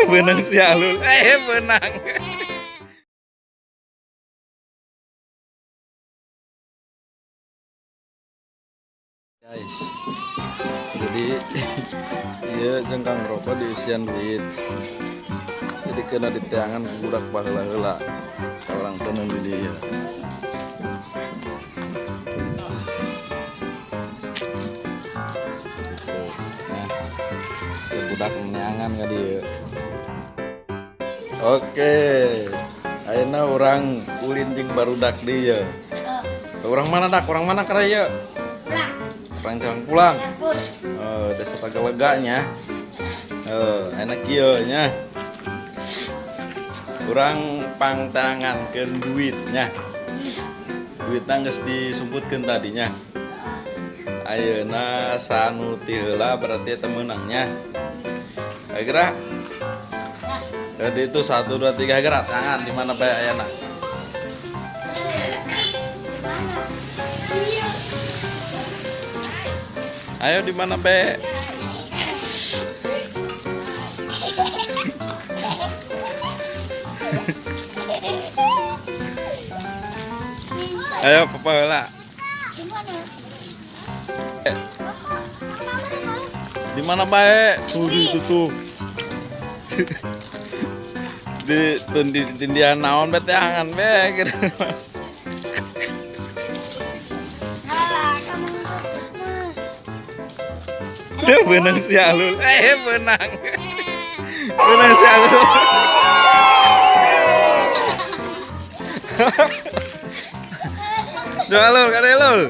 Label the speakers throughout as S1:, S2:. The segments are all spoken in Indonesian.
S1: Benang si Alul, benang. Guys, jadi iya jengkang rokok diisian duit. Jadi kena ditiangan budak baheula-heula. Orang tenang di dia. Nah, budak menyangan ka dia. Oke, ayeuna orang ulin jeung barudak dia. Orang mana dak? Orang mana karaya? Pulang. Pulang. Desa Tagaleganya. Enak kieu nya. Urang pangtangankeun duitnya. Duitna geus disumputkeun tadinya. Ayeuna sanu ti heula berarti teu meunangnya. Gerak. Jadi itu 1 2 3 gerak tangan di mana bae ayeuna. Ayo di mana be? Ayo papa heula. Di mana bae? Tuh di situ. Di tindian naon bete angan be gitu. Benang si Alul, benang. Benang si Alul. Jangan Alul, kada Alul.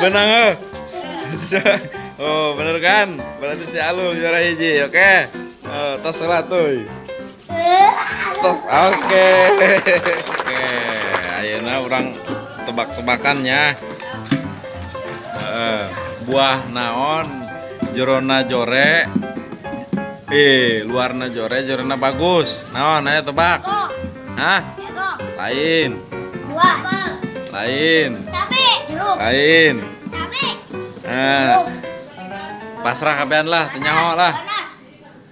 S1: Benang oh bener kan? Berarti si Alul juara hiji, oke? Tos salat tuh. Tos, oke. Oke, ayeuna urang tebak-tebakannya. Buah naon jerona jore. Luarna jore, jerona bagus. Naon ayo tebak. Hah? Lain.
S2: Buah.
S1: Lain.
S2: Tapi jeruk.
S1: Lain.
S2: Tapi
S1: pasrah kabean lah, tenyaho lah.
S2: panas.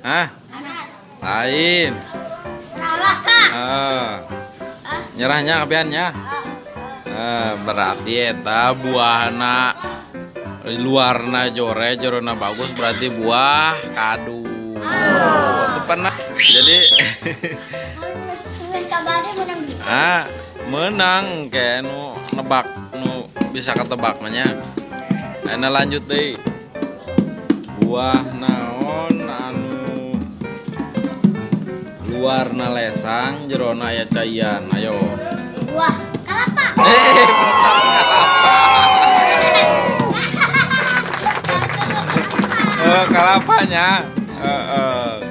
S1: Hah?
S2: Panas.
S1: Lain.
S2: Salah kak.
S1: Nyerahnya kabeannya. Berarti eta buahna luarna jore, jerona bagus berarti buah kadu. Itu pernah. Jadi menang kayak nu nebak nu bisa ketebak namanya. Nah lanjut deh. Buah naon anu luarna lesang jerona aya caian. Ayo.
S2: Buah kelapa.
S1: Kalapanya.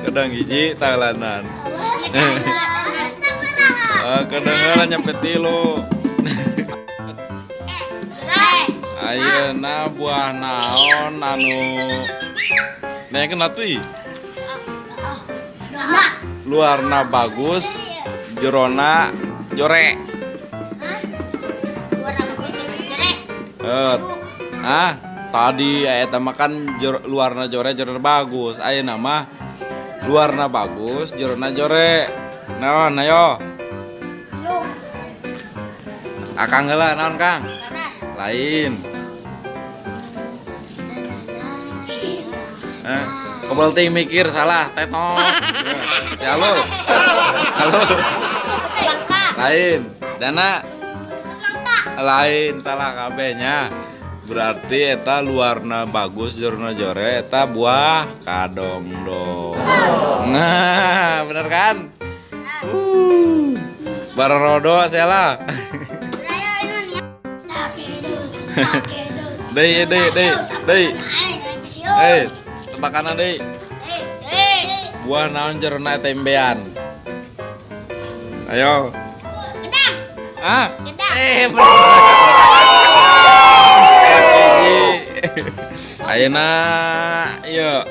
S1: Kedang hiji talanan. Kedengeran nyampe tilu. Ayeuna buah naon anu naekeun atuy. Luarna bagus, jerona jore. Tadi eta makan luarna jore, jerona bagus. Ayeuna mah luarna bagus, jerona jore. Naon ayo? Akang heula naon Kang? Lain. Kebal teh mikir salah, tetot. Halo. Lain. Dana. Lain salah kabehnya. Berarti eta luarna bagus jerona jore eta buah kadong dong. Nah, bener kan? Barodo salah. Dei. Tebakan deh. Buah naon jerona tembean. Ayo.
S2: Gedang.
S1: Ah?
S2: Gedang.
S1: Bener. Ayeuna ieu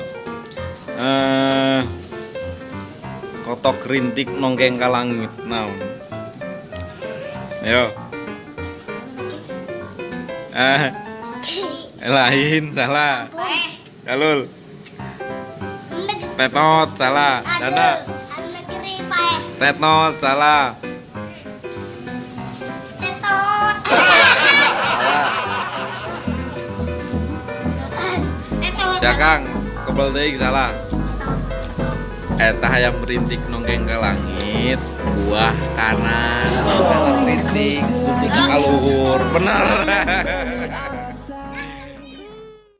S1: kotok rintik nongkeng ka langit naon. Ayo. Lain salah. Galul. Tetot salah. Dana.
S2: Negeri pae.
S1: Tetot salah.
S2: Tetot. Tetot.
S1: Siakang kebal deui salah. Eta hayang merintik nongkeng ke langit, buah kanas, kanas rintik, bukti kaluhur, bener.